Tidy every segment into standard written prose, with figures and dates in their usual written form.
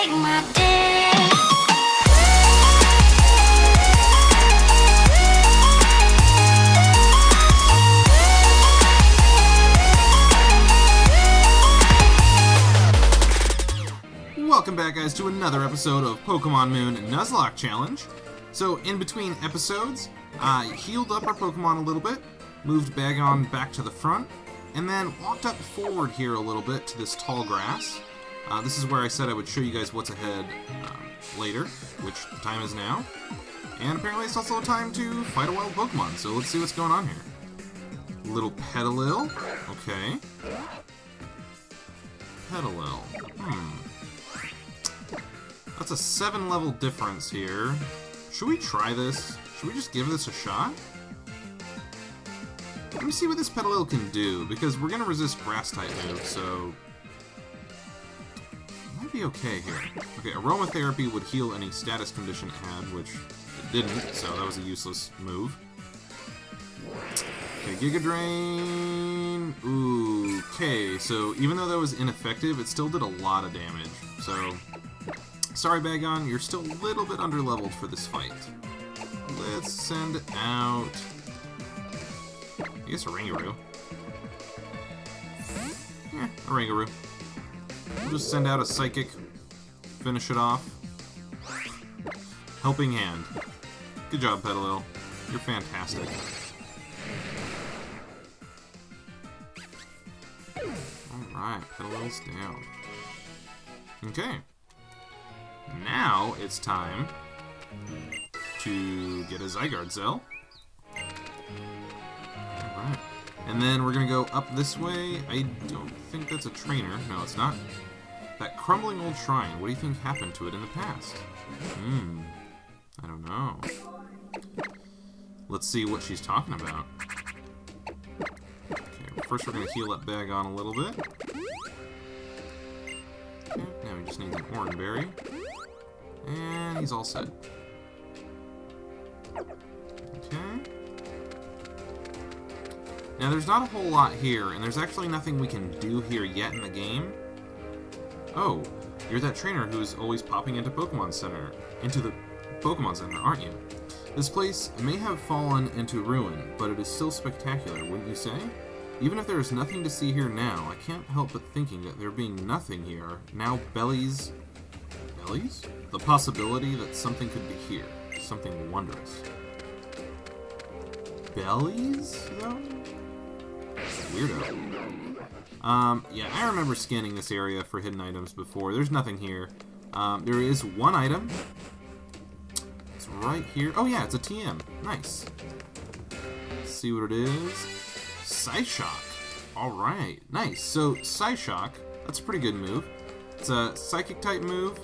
make my day. Welcome back, guys, to another episode of Pokemon Moon Nuzlocke Challenge. So, in between episodes, I healed up our Pokemon a little bit, moved Bagon back to the front, and then walked up forward here a little bit to this tall grass. This is where I said I would show you guys what's ahead later, which the time is now. And apparently it's also time to fight a wild Pokemon, so let's see what's going on here. Little Petalil. Okay. Petalil. That's a 7-level difference here. Should we try this? Should we just give this a shot? Let me see what this Petalil can do, because we're going to resist Grass-type moves, so... it might be okay here. Okay, Aromatherapy would heal any status condition it had, which it didn't, so that was a useless move. Okay, Giga Drain... Ooh, okay, so even though that was ineffective, it still did a lot of damage, so... Sorry, Bagon, you're still a little bit underleveled for this fight. Let's send out... I guess a Rangaroo. Yeah, a Rangaroo. We'll just send out a Psychic. Finish it off. Helping Hand. Good job, Petalil. You're fantastic. Alright, Petalil's down. Okay. Now it's time to get a Zygarde Cell. Alright. And then we're going to go up this way. I don't think that's a trainer. No, it's not. That crumbling old shrine, what do you think happened to it in the past? I don't know. Let's see what she's talking about. Okay, first we're going to heal up Bagon a little bit. Okay, now he just needs an Orange Berry. And he's all set. Okay. Now there's not a whole lot here, and there's actually nothing we can do here yet in the game. Oh, you're that trainer who's always popping into the Pokemon Center, aren't you? This place may have fallen into ruin, but it is still spectacular, wouldn't you say? Even if there is nothing to see here now, I can't help but thinking that there being nothing here now bellies? The possibility that something could be here. Something wondrous. Bellies, though? Weirdo. Yeah, I remember scanning this area for hidden items before. There's nothing here. There is one item. It's right here. Oh yeah, it's a TM. Nice. Let's see what it is. Psyshock. Alright, nice. So, Psyshock, that's a pretty good move. It's a Psychic-type move.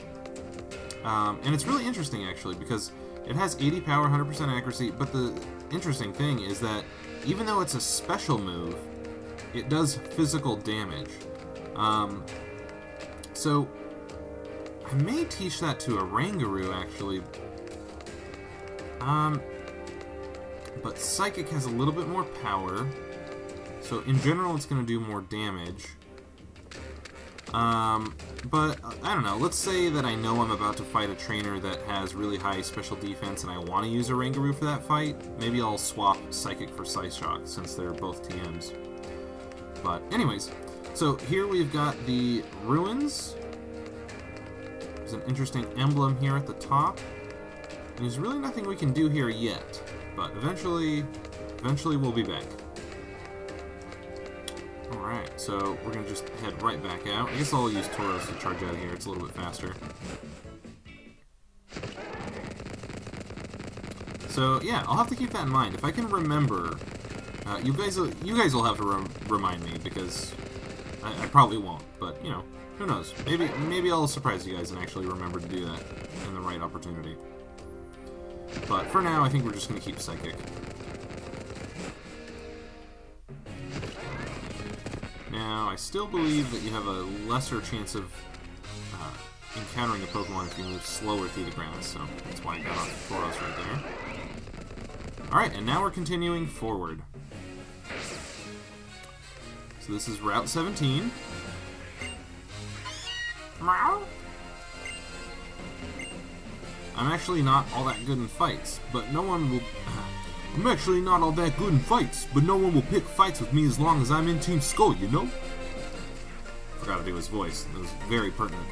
And it's really interesting, actually, because it has 80 power, 100% accuracy, but the interesting thing is that even though it's a special move, it does physical damage. So, I may teach that to a Rangaroo, actually. But Psychic has a little bit more power, so in general it's going to do more damage. But, I don't know, let's say that I know I'm about to fight a trainer that has really high special defense and I want to use a Rangaroo for that fight. Maybe I'll swap Psychic for Psyshock, since they're both TMs. But, anyways, so here we've got the Ruins. There's an interesting emblem here at the top. And there's really nothing we can do here yet, but eventually we'll be back. Alright, so we're going to just head right back out. I guess I'll use Tauros to charge out here. It's a little bit faster. So, yeah, I'll have to keep that in mind. If I can remember... you guys will have to remind me, because I probably won't. But, you know, who knows? Maybe I'll surprise you guys and actually remember to do that in the right opportunity. But for now, I think we're just going to keep Psychic. Now, I still believe that you have a lesser chance of encountering a Pokemon if you move slower through the ground, so that's why I got off the Tauros right there. Alright, and now we're continuing forward. So this is Route 17. Meow. I'm actually not all that good in fights, but no one will... I'm actually not all that good in fights, but no one will pick fights with me as long as I'm in Team Skull, you know? Forgot to do his voice. That was very pertinent.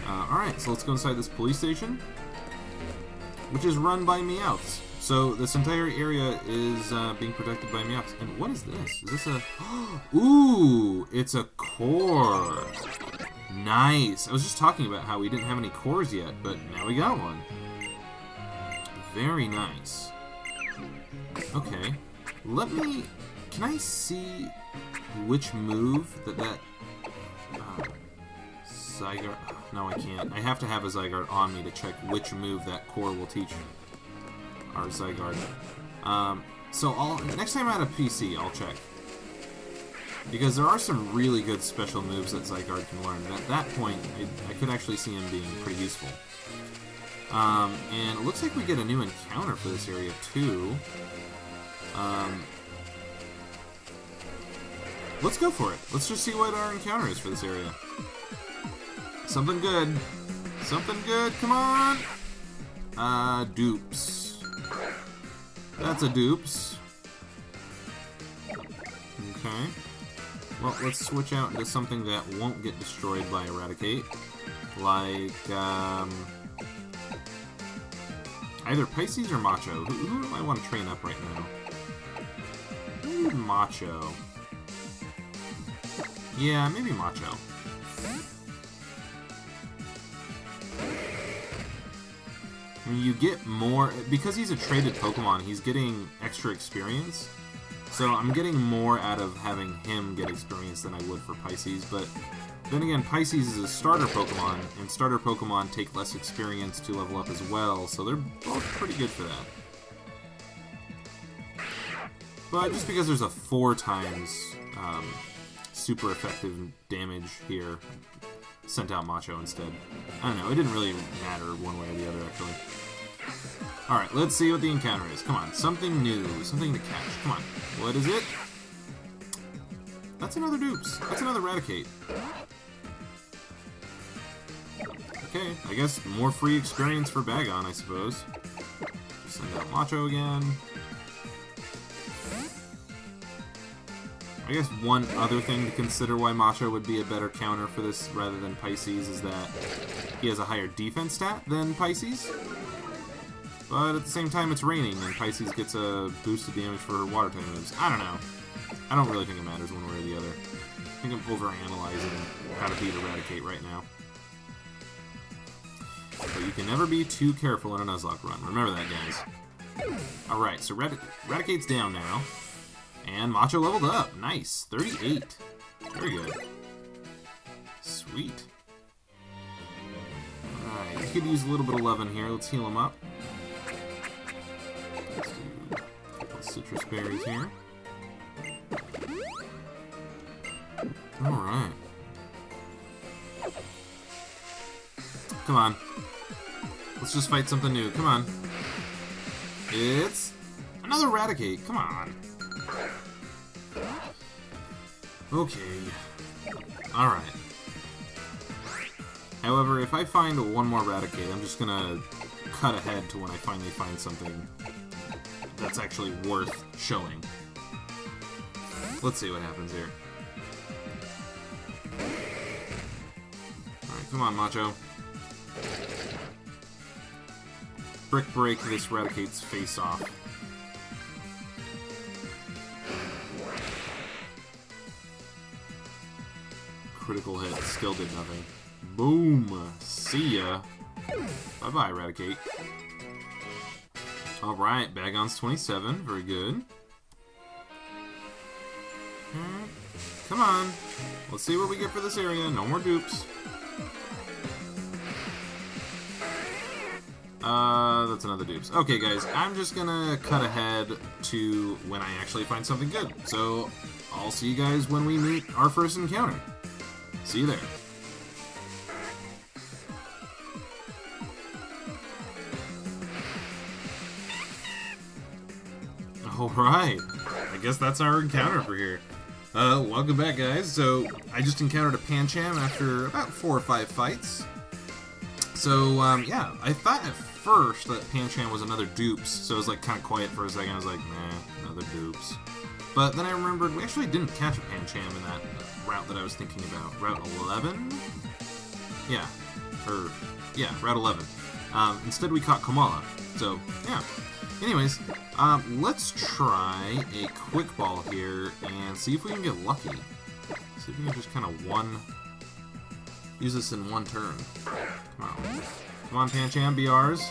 Alright, so let's go inside this police station, which is run by Meowths. So this entire area is being protected by Meowths. And what is this? Is this a... Ooh! It's a core! Nice! I was just talking about how we didn't have any cores yet, but now we got one. Very nice. Okay. Let me... Can I see which move that Zygarde... No, I can't. I have to have a Zygarde on me to check which move that core will teach our Zygarde. So next time I'm at a PC, I'll check. Because there are some really good special moves that Zygarde can learn, and at that point, I could actually see him being pretty useful. And it looks like we get a new encounter for this area, too. Let's go for it. Let's just see what our encounter is for this area. Something good. Something good, come on! Dupes. That's a dupes. Okay. Well, let's switch out into something that won't get destroyed by Eradicate. Like, either Pisces or Macho. Who do I want to train up right now? Maybe Macho. Yeah, maybe Macho. I mean, you get more... Because he's a traded Pokemon, he's getting extra experience. So I'm getting more out of having him get experience than I would for Pisces, but then again, Pisces is a starter Pokemon, and starter Pokemon take less experience to level up as well, so they're both pretty good for that. But just because there's a 4 times super effective damage here, sent out Macho instead. I don't know, it didn't really matter one way or the other, actually. Alright, let's see what the encounter is. Come on, something new, something to catch. Come on, what is it? That's another Dupes. That's another Raticate. Okay, I guess more free experience for Bagon, I suppose. Send out Macho again. I guess one other thing to consider why Macho would be a better counter for this rather than Pisces is that he has a higher defense stat than Pisces. But at the same time, it's raining, and Pisces gets a boosted damage for water type moves. I don't know. I don't really think it matters one way or the other. I think I'm overanalyzing how to beat Eradicate right now. But you can never be too careful in a Nuzlocke run. Remember that, guys. Alright, so Eradicate's down now. And Macho leveled up. Nice. 38. Very good. Sweet. Alright, he could use a little bit of Levin here. Let's heal him up. Let's do a couple citrus berries here. Alright. Come on. Let's just fight something new. Come on. It's another Raticate. Come on. Okay. Alright. However, if I find one more Raticate, I'm just gonna cut ahead to when I finally find something that's actually worth showing. Let's see what happens here. Alright, come on, Macho. Brick break this Raticate's face off. Critical hit, still did nothing. Boom! See ya! Bye-bye, Raticate. Alright, Bagon's 27, very good. Come on! Let's see what we get for this area, no more dupes. That's another dupes. Okay, guys, I'm just gonna cut ahead to when I actually find something good. So, I'll see you guys when we meet our first encounter. See you there. Alright, I guess that's our encounter for here. Welcome back, guys. So, I just encountered a Pancham after about 4 or 5 fights. So, yeah, I thought at first that Pancham was another dupes, so it was like kind of quiet for a second. I was like, nah, another dupes. But then I remembered we actually didn't catch a Pancham in that route that I was thinking about. Route 11? Yeah. Route 11. Instead we caught Kamala. So, yeah. Anyways, let's try a quick ball here and see if we can get lucky. See if we can just kind of use this in one turn. Come on. Come on, Pancham, be ours.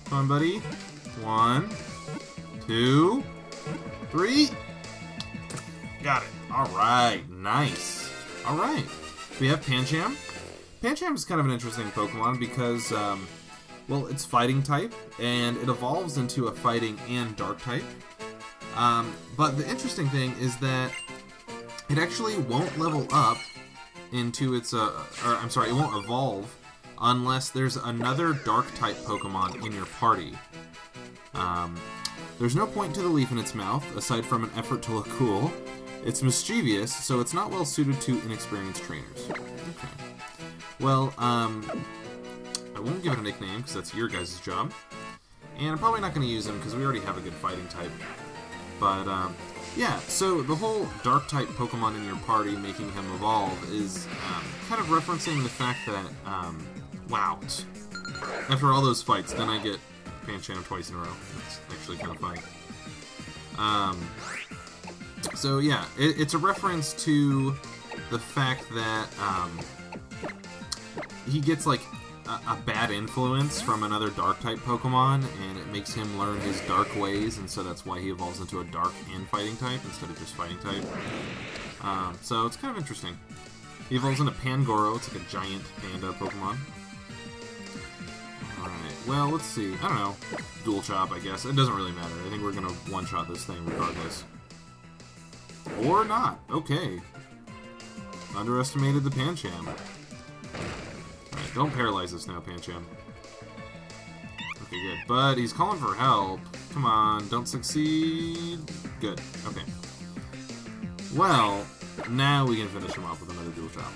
Come on, buddy. 1, 2, 3. Got it. Alright, nice. Alright. We have Pancham. Pancham is kind of an interesting Pokemon because, well, it's fighting type, and it evolves into a fighting and dark type. But the interesting thing is that it actually won't level up into its, it won't evolve unless there's another dark type Pokemon in your party. There's no point to the leaf in its mouth, aside from an effort to look cool. It's mischievous, so it's not well suited to inexperienced trainers. Okay. Well, I won't give it a nickname, because that's your guys' job. And I'm probably not going to use him, because we already have a good fighting type. But, yeah, so the whole dark type Pokemon in your party making him evolve is kind of referencing the fact that, wow, after all those fights, then I get Pancham twice in a row. That's actually kind of funny. So yeah, it's a reference to the fact that he gets like a bad influence from another dark type Pokemon, and it makes him learn his dark ways, and so that's why he evolves into a dark and fighting type instead of just fighting type. So it's kind of interesting. He evolves into Pangoro. It's like a giant panda Pokemon. Alright, well, let's see. I don't know. Dual Chop, I guess. It doesn't really matter. I think we're going to one-shot this thing regardless. Or not. Okay. Underestimated the Pancham. Alright, don't paralyze us now, Pancham. Okay, good. But he's calling for help. Come on, don't succeed. Good. Okay. Well, now we can finish him off with another Dual Chop.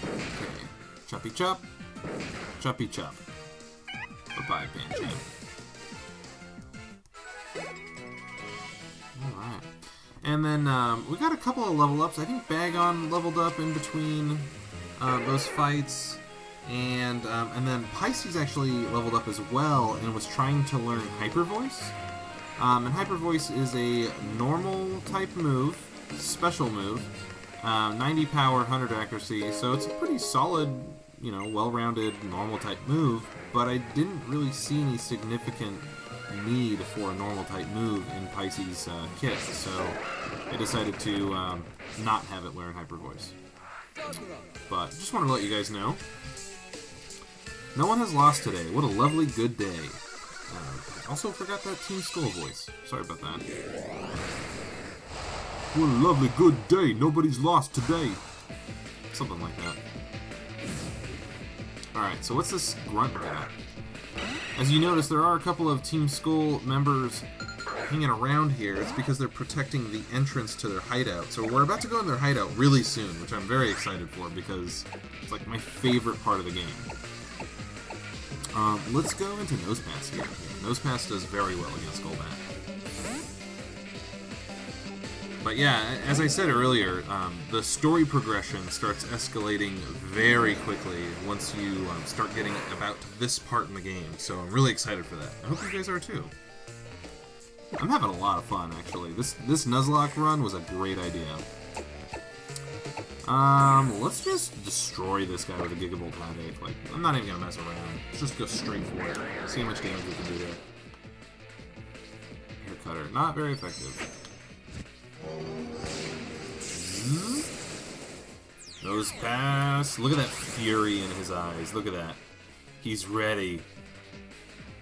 Okay. Choppy chop. Choppy chop. Bye-bye, Pancham. Alright. And then, we got a couple of level ups. I think Bagon leveled up in between those fights. And then Pisces actually leveled up as well and was trying to learn Hyper Voice. And Hyper Voice is a normal type move, special move, 90 power, 100 accuracy, so it's a pretty solid, you know, well-rounded normal type move, but I didn't really see any significant need for a normal type move in Pisces' kit, so I decided to not have it learn Hyper Voice. But just wanted to let you guys know. No one has lost today. What a lovely good day. I also forgot that Team Skull voice. Sorry about that. What a lovely good day. Nobody's lost today. Something like that. Alright, so what's this grunt got? As you notice, there are a couple of Team Skull members hanging around here. It's because they're protecting the entrance to their hideout. So we're about to go in their hideout really soon, which I'm very excited for because it's like my favorite part of the game. Let's go into Nosepass here. Nosepass does very well against Golbat. But yeah, as I said earlier, the story progression starts escalating very quickly once you start getting about this part in the game. So I'm really excited for that. I hope you guys are too. I'm having a lot of fun, actually. This Nuzlocke run was a great idea. Let's just destroy this guy with a Gigavolt Havoc. Like, I'm not even gonna mess around. Let's just go straight for it. See how much damage we can do there. Hair Cutter, not very effective. Nose pass. Look at that fury in his eyes. Look at that. He's ready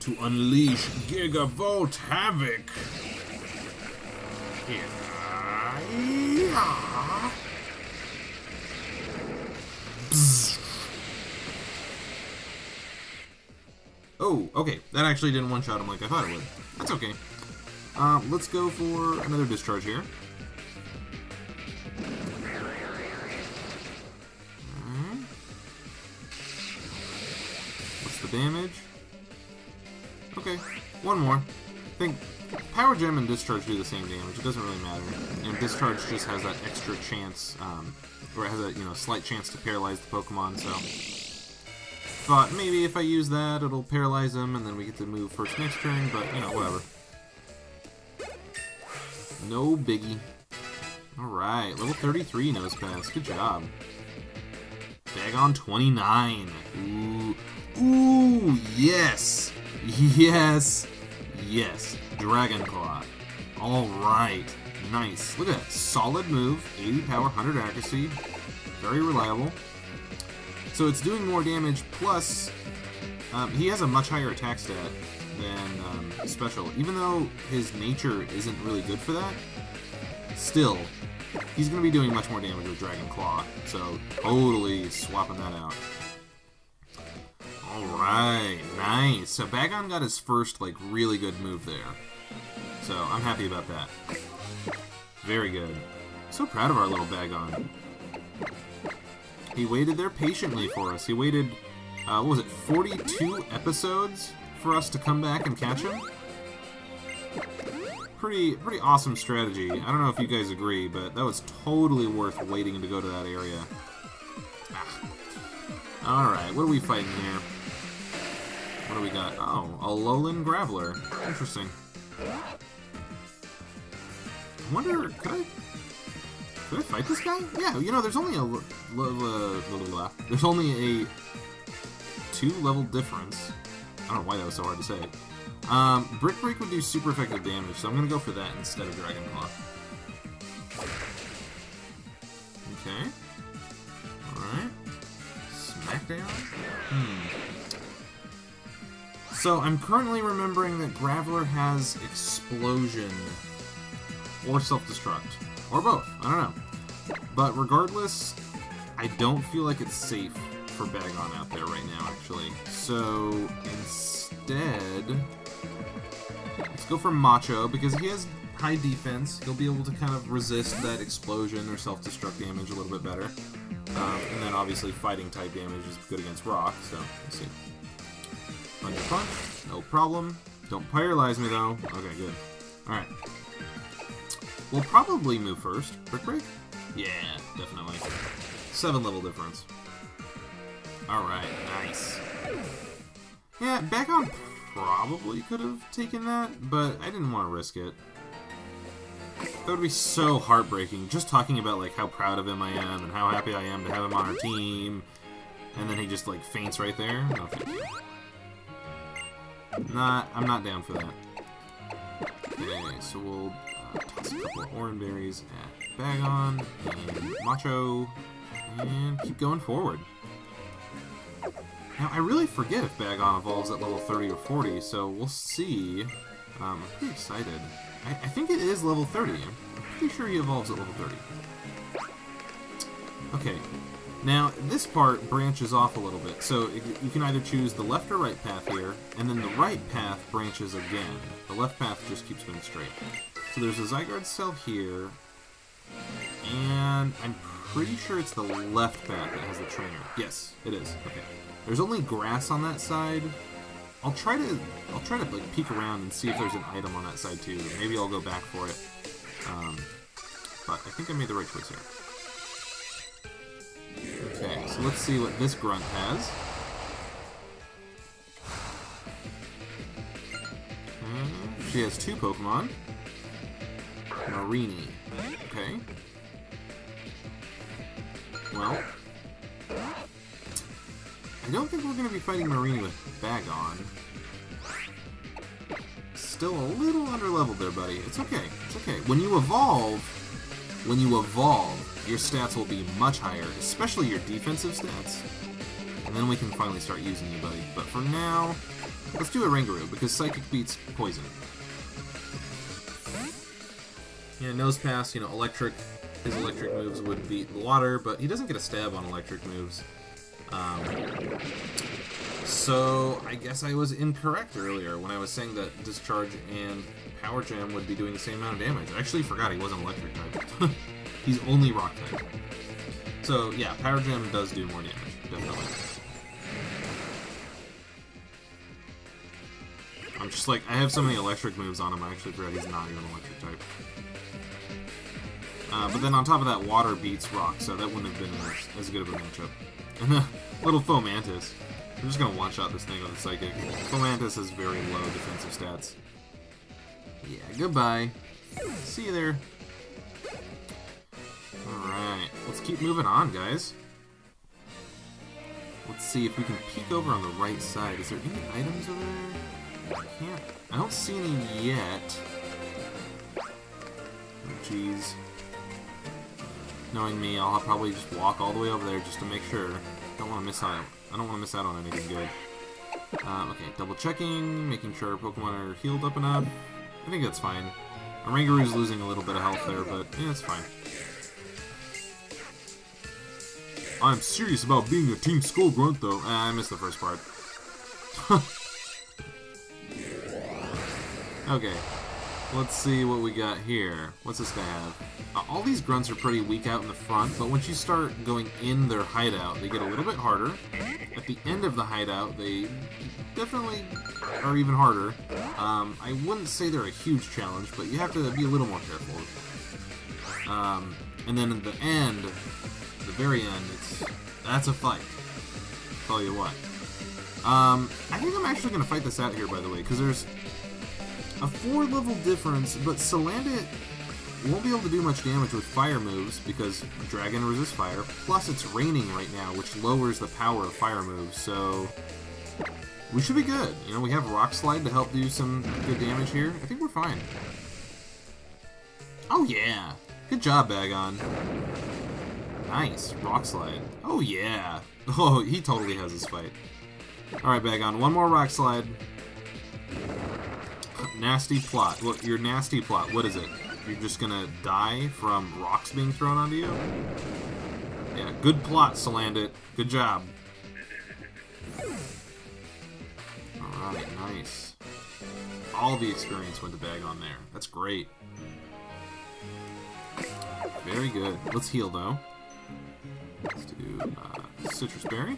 to unleash Gigavolt Havoc. Yeah. Oh, okay. That actually didn't one-shot him like I thought it would. That's okay. Let's go for another discharge here. damage. Okay, one more. I think Power Gem and Discharge do the same damage. It doesn't really matter. And Discharge just has that extra chance, or it has a slight chance to paralyze the Pokemon. So thought maybe if I use that, it'll paralyze them, and then we get to move first next turn. But whatever. No biggie. All right, level 33 Nose Pass. Good job. Bagon 29. Ooh, yes. Yes. Yes. Dragon Claw. Alright. Nice. Look at that. Solid move. 80 power, 100 accuracy. Very reliable. So it's doing more damage, plus he has a much higher attack stat than special. Even though his nature isn't really good for that, still, he's going to be doing much more damage with Dragon Claw. So totally swapping that out. Alright, nice. So Bagon got his first, really good move there. So I'm happy about that. Very good. So proud of our little Bagon. He waited there patiently for us. He waited, what was it, 42 episodes for us to come back and catch him? Pretty awesome strategy. I don't know if you guys agree, but that was totally worth waiting to go to that area. Alright, what are we fighting here? What do we got? Oh, a Alolan Graveler. Interesting. I wonder, could I fight this guy? Yeah, there's only there's only a 2-level difference. I don't know why that was so hard to say. Brick Break would do super effective damage, so I'm gonna go for that instead of Dragon Claw. Okay. Alright. Smackdown? So, I'm currently remembering that Graveler has Explosion, or Self-Destruct, or both, I don't know. But regardless, I don't feel like it's safe for Bagon out there right now, actually. So, instead, let's go for Macho, because he has high defense. He'll be able to kind of resist that Explosion or Self-Destruct damage a little bit better. And then, obviously, Fighting type damage is good against Rock, so we'll see. Punch, no problem. Don't paralyze me, though. Okay, good. Alright. We'll probably move first. Brick Break? Yeah, definitely. 7-level difference. Alright, nice. Yeah, Bagon probably could have taken that, but I didn't want to risk it. That would be so heartbreaking, just talking about how proud of him I am and how happy I am to have him on our team, and then he just faints right there. No, thank you. I'm not down for that. Okay, so we'll toss a couple of Oran Berries at Bagon and Macho, and keep going forward. Now, I really forget if Bagon evolves at level 30 or 40, so we'll see. I'm pretty excited. I think it is level 30. I'm pretty sure he evolves at level 30. Okay. Now, this part branches off a little bit, so you can either choose the left or right path here, and then the right path branches again. The left path just keeps going straight. So there's a Zygarde cell here, and I'm pretty sure it's the left path that has the trainer. Yes, it is. Okay. There's only grass on that side. I'll try to peek around and see if there's an item on that side too. Maybe I'll go back for it. But I think I made the right choice here. Okay, so let's see what this grunt has. She has 2 Pokemon. Marini. Okay. Well, I don't think we're going to be fighting Marini with Bagon. Still a little underleveled there, buddy. It's okay. It's okay. When you evolve, your stats will be much higher, especially your defensive stats. And then we can finally start using you, buddy. But for now, let's do a Rangaroo, because Psychic beats Poison. Yeah, Nose Pass, electric. His electric moves would beat Water, but he doesn't get a stab on electric moves. So I guess I was incorrect earlier when I was saying that Discharge and Power Gem would be doing the same amount of damage. I actually forgot he wasn't electric type. He's only rock type. So yeah, Power Gem does do more damage, definitely. I'm just like, I have so many electric moves on him, I actually forgot he's not even electric type. But then on top of that, water beats rock, so that wouldn't have been as good of a matchup. And the little Fomantis. I'm just gonna one-shot this thing with a Psychic. Fomantis has very low defensive stats. Yeah, goodbye. See you there. Alright, let's keep moving on, guys. Let's see if we can peek over on the right side. Is there any items over there? I don't see any yet. Oh, jeez. Knowing me, I'll probably just walk all the way over there just to make sure. Don't want to miss out. I don't want to miss out on anything good. Okay, double checking, making sure our Pokemon are healed up enough. I think that's fine. Orangaru's losing a little bit of health there, but yeah, it's fine. I'm serious about being a Team Skull Grunt, though. I missed the first part. Okay, let's see what we got here. What's this guy have? All these grunts are pretty weak out in the front, but once you start going in their hideout, they get a little bit harder. At the end of the hideout, they definitely are even harder. I wouldn't say they're a huge challenge, but you have to be a little more careful. And then at the end, the very end, that's a fight. I'll tell you what. I think I'm actually going to fight this out here, by the way, because there's a 4-level difference, but Salandit won't be able to do much damage with fire moves because Dragon resists fire, plus it's raining right now, which lowers the power of fire moves, so we should be good. You know, we have Rock Slide to help do some good damage here. I think we're fine. Oh yeah! Good job, Bagon. Nice. Rock Slide. Oh yeah! Oh, he totally has his fight. Alright, Bagon, one more Rock Slide. Nasty plot. What, your nasty plot, what is it? You're just gonna die from rocks being thrown onto you? Yeah, good plot, Salandit. Good job. Alright, nice. All the experience went to Bagon there. That's great. Very good. Let's heal, though. Let's do Citrus Berry.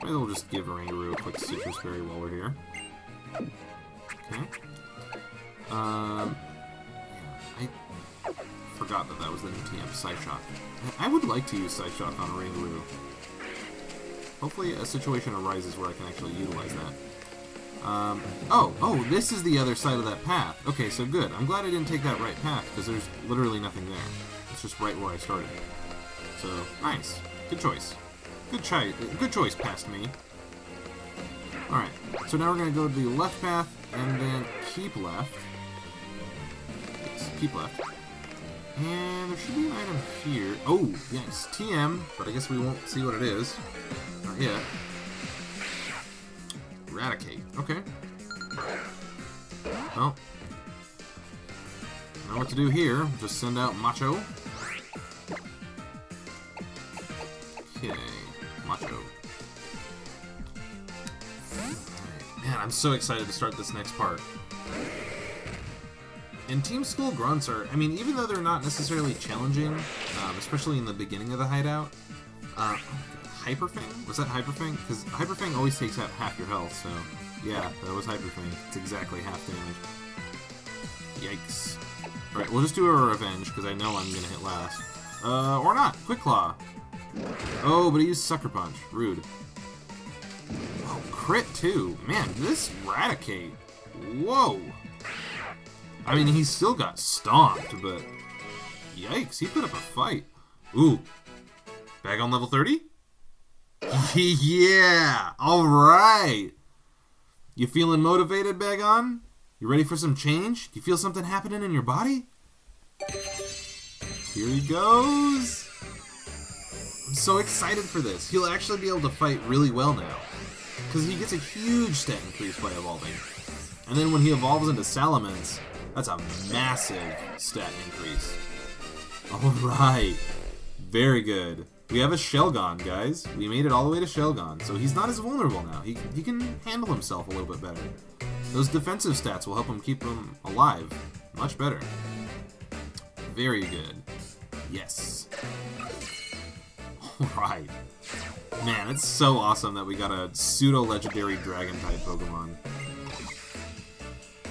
Maybe we'll just give Orangaru a quick Citrus Berry while we're here. Okay. Yeah, I forgot that was the new TM, Psyshock. I would like to use Psyshock on Orangaru. Hopefully a situation arises where I can actually utilize that. Oh, this is the other side of that path. Okay, so good. I'm glad I didn't take that right path, because there's literally nothing there. It's just right where I started. So, nice. Good choice. Good choice past me. Alright, so now we're going to go to the left path, and then keep left. Yes, keep left. And there should be an item here. Oh, yes, TM, but I guess we won't see what it is. Not yet. Eradicate. Okay. Well, I know what to do here. Just send out Macho. Okay, Macho. Man, I'm so excited to start this next part. And Team Skull Grunts are, I mean, even though they're not necessarily challenging, especially in the beginning of the hideout, Hyperfang? Was that Hyperfang? Because Hyperfang always takes out half your health, so yeah, that was Hyperfang. It's exactly half damage. Yikes. Alright, we'll just do a revenge, because I know I'm going to hit last. Or not. Quick Claw. Oh, but he used Sucker Punch. Rude. Oh, crit too. Man, this Raticate. Whoa. I mean, he's still got stomped, but yikes, he put up a fight. Ooh. Bagon level 30? Yeah! Alright! You feeling motivated, Bagon? You ready for some change? Do you feel something happening in your body? Here he goes! I'm so excited for this. He'll actually be able to fight really well now. Because he gets a huge stat increase by evolving. And then when he evolves into Salamence, that's a massive stat increase. Alright. Very good. We have a Shelgon, guys. We made it all the way to Shelgon, so he's not as vulnerable now. He can handle himself a little bit better. Those defensive stats will help him keep him alive much better. Very good. Yes. Alright. Man, it's so awesome that we got a pseudo-legendary Dragon-type Pokemon.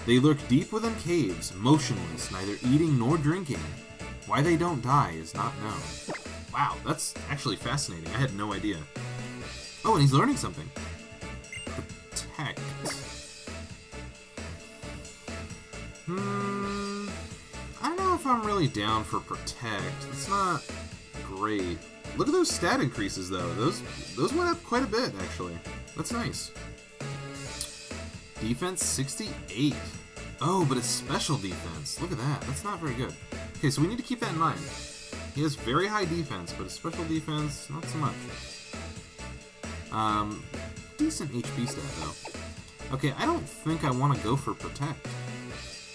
They lurk deep within caves, motionless, neither eating nor drinking. Why they don't die is not known. Wow, that's actually fascinating. I had no idea. Oh, and he's learning something. Protect. I don't know if I'm really down for Protect. It's not great. Look at those stat increases, though. Those went up quite a bit, actually. That's nice. Defense 68. Oh, but it's special defense. Look at that. That's not very good. Okay, so we need to keep that in mind. He has very high defense, but his special defense, not so much. Decent HP stat, though. Okay, I don't think I want to go for Protect.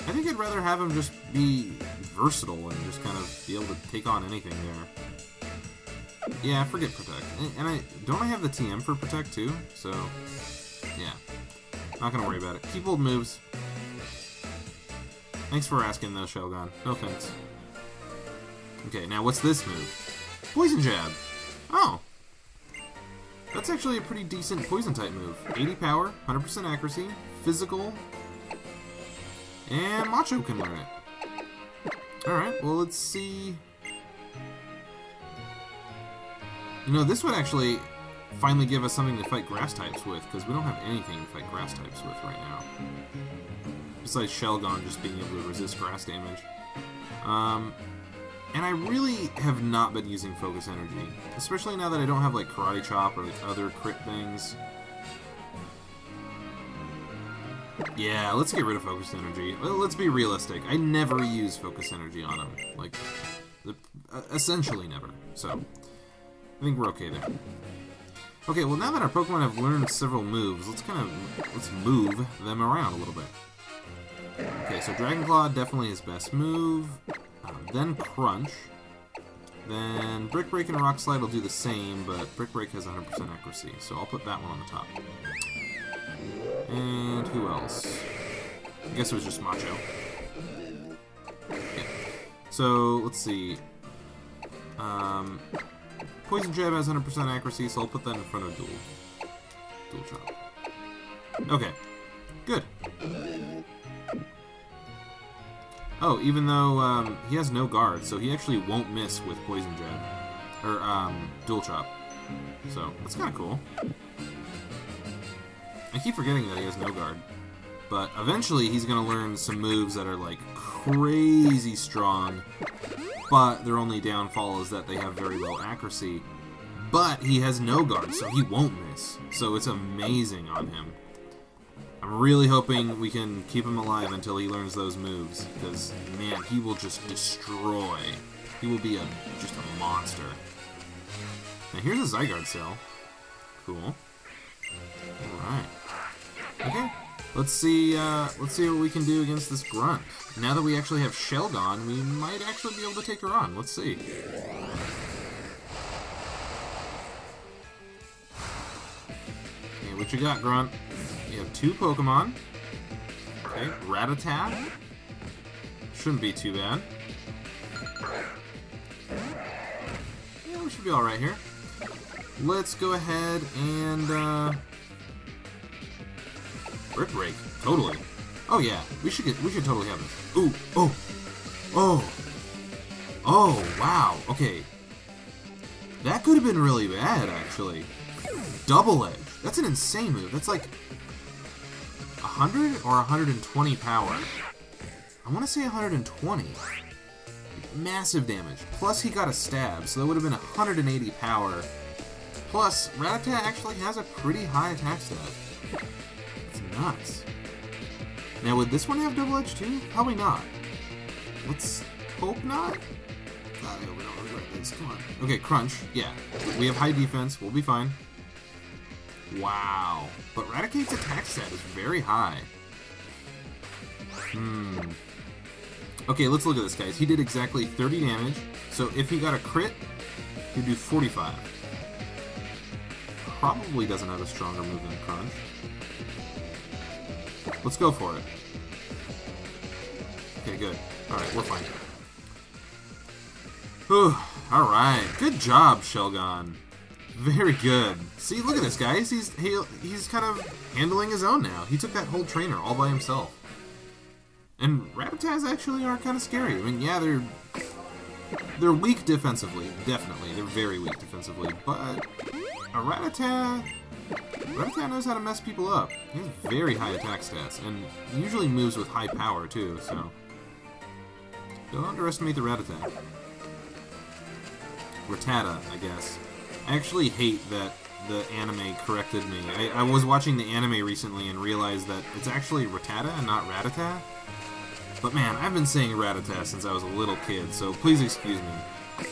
I think I'd rather have him just be versatile and just kind of be able to take on anything there. Yeah, forget Protect. And don't I have the TM for Protect, too? So, yeah. Not gonna worry about it. Keep old moves. Thanks for asking, though, Shelgon. No thanks. Okay, now what's this move? Poison Jab! Oh! That's actually a pretty decent Poison-type move. 80 power, 100% accuracy, physical, and Macho can learn it. Alright, well, let's see. You know, this would actually finally give us something to fight grass types with, because we don't have anything to fight grass types with right now. Besides Shelgon just being able to resist grass damage. And I really have not been using Focus Energy, especially now that I don't have like Karate Chop or like other crit things. Yeah, let's get rid of Focus Energy. Let's be realistic. I never use Focus Energy on him. Like, essentially never. So, I think we're okay there. Okay, well now that our Pokemon have learned several moves, let's move them around a little bit. Okay, so Dragon Claw definitely his best move. Then Crunch. Then Brick Break and Rock Slide will do the same, but Brick Break has 100% accuracy, so I'll put that one on the top. And who else? I guess it was just Macho. Okay. So, let's see. Poison Jab has 100% accuracy, so I'll put that in front of Dual Chop. Okay. Good. Oh, even though he has no guard, so he actually won't miss with Poison Jab. Or, Dual Chop. So, that's kind of cool. I keep forgetting that he has no guard. But eventually he's going to learn some moves that are, like, crazy strong. But their only downfall is that they have very low accuracy. But he has no guard, so he won't miss. So it's amazing on him. I'm really hoping we can keep him alive until he learns those moves, because, man, he will just destroy. He will be just a monster. Now, here's a Zygarde cell. Cool. Alright. Okay, let's see what we can do against this Grunt. Now that we actually have Shelgon, we might actually be able to take her on. Let's see. Okay, what you got, Grunt? You have 2 Pokemon. Okay, Rattata. Shouldn't be too bad. Yeah, we should be alright here. Let's go ahead and, Brick Break. Totally. Oh yeah, we should totally have this. Ooh, oh, wow, okay. That could have been really bad, actually. Double Edge. That's an insane move. That's like 100 or 120 power. I want to say 120. Massive damage. Plus he got a stab, so that would have been 180 power. Plus, Rattata actually has a pretty high attack stat. It's nuts. Now, would this one have double edge too? Probably not. Let's hope not. God, I hope we don't regret this. Come on. Okay, Crunch. Yeah. We have high defense. We'll be fine. Wow. But Raticate's attack stat is very high. Okay, let's look at this, guys. He did exactly 30 damage. So if he got a crit, he'd do 45. Probably doesn't have a stronger move than Crunch. Let's go for it. Okay, good. Alright, we're fine. Whew. Alright. Good job, Shelgon. Very good. See, look at this, guys. He's kind of handling his own now. He took that whole trainer all by himself. And Rattatas actually are kind of scary. I mean, yeah, they're weak defensively, definitely. They're very weak defensively, but a Rattata knows how to mess people up. He has very high attack stats, and usually moves with high power, too, so don't underestimate the Rattata. Rattata, I guess. I actually hate that the anime corrected me. I was watching the anime recently and realized that it's actually Rattata and not Rattata. But man, I've been saying Rattata since I was a little kid, so please excuse me.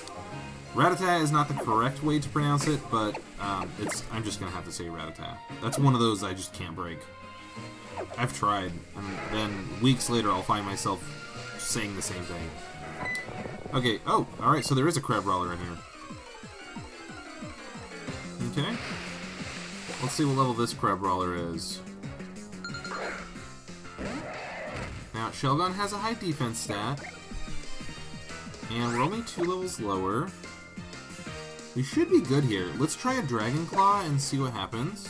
Rattata is not the correct way to pronounce it, but I'm just gonna have to say Rattata. That's one of those I just can't break. I've tried, and then weeks later I'll find myself saying the same thing. Okay, oh, alright, so there is a crab brawler in here. Okay. Let's see what level this crab brawler is. Now, Shelgon has a high defense stat. And we're only 2 levels lower. We should be good here. Let's try a Dragon Claw and see what happens.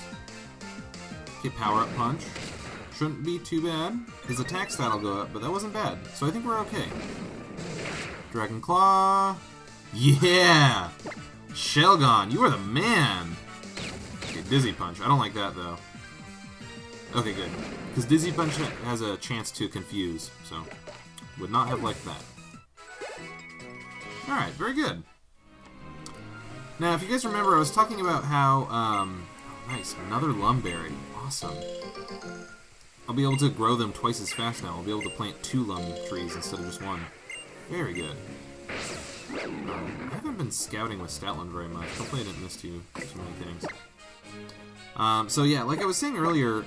Okay, Power Up Punch. Shouldn't be too bad. His attack stat will go up, but that wasn't bad. So I think we're okay. Dragon Claw. Yeah! Shelgon, you are the man! Okay, Dizzy Punch. I don't like that, though. Okay, good. Because Dizzy Punch has a chance to confuse, so would not have liked that. Alright, very good. Now, if you guys remember, I was talking about how, oh, nice, another Lumberry. Awesome. I'll be able to grow them twice as fast now. I'll be able to plant 2 lum trees instead of just 1. Very good. I haven't been scouting with Statland very much. Hopefully I didn't miss too many things. So yeah, like I was saying earlier,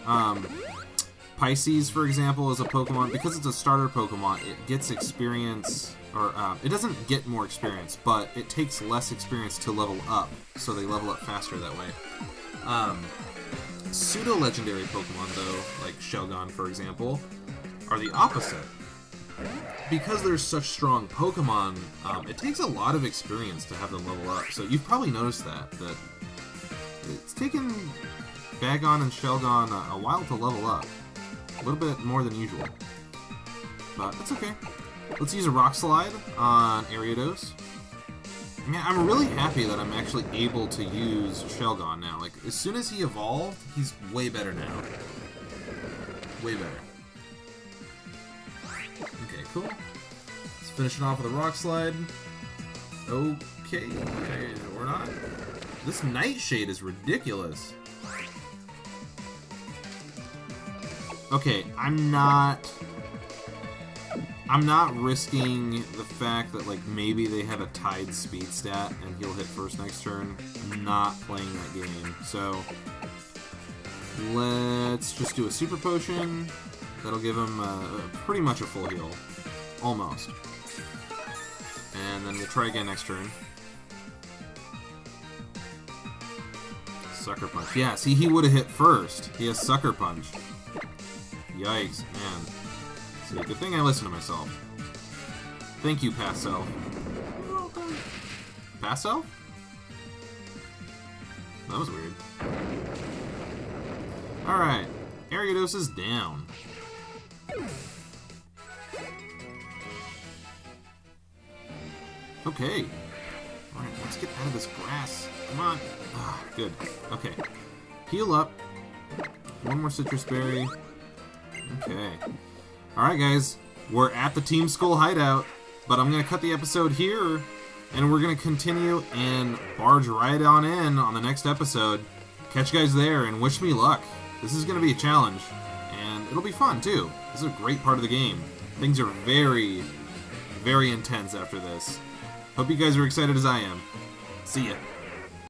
Pisces, for example, is a Pokemon. Because it's a starter Pokemon, it gets experience, or it doesn't get more experience, but it takes less experience to level up, so they level up faster that way. Pseudo-legendary Pokemon, though, like Shelgon, for example, are the opposite. Because they're such strong Pokemon, it takes a lot of experience to have them level up. So you've probably noticed that it's taken Bagon and Shelgon a while to level up. A little bit more than usual. But that's okay. Let's use a Rock Slide on Ariados. Man, I'm really happy that I'm actually able to use Shelgon now. Like, as soon as he evolved, he's way better now. Way better. Okay, cool. Let's finish it off with a Rock Slide. Okay, or not. This Nightshade is ridiculous. Okay, I'm not risking the fact that, like, maybe they have a Tide speed stat and he'll hit first next turn. I'm not playing that game. So, let's just do a Super Potion. That'll give him pretty much a full heal. Almost. And then we'll try again next turn. Sucker Punch. Yeah, see, he would have hit first. He has Sucker Punch. Yikes, man. See, good thing I listened to myself. Thank you, Past Self. Past Self? That was weird. Alright. Ariados is down. Okay. Alright, let's get out of this grass. Come on. Ah, good. Okay. Heal up. One more Citrus Berry. Okay. Alright, guys. We're at the Team Skull hideout, but I'm going to cut the episode here, and we're going to continue and barge right on in on the next episode. Catch you guys there, and wish me luck. This is going to be a challenge, and it'll be fun, too. This is a great part of the game. Things are very, very intense after this. Hope you guys are excited as I am. See ya.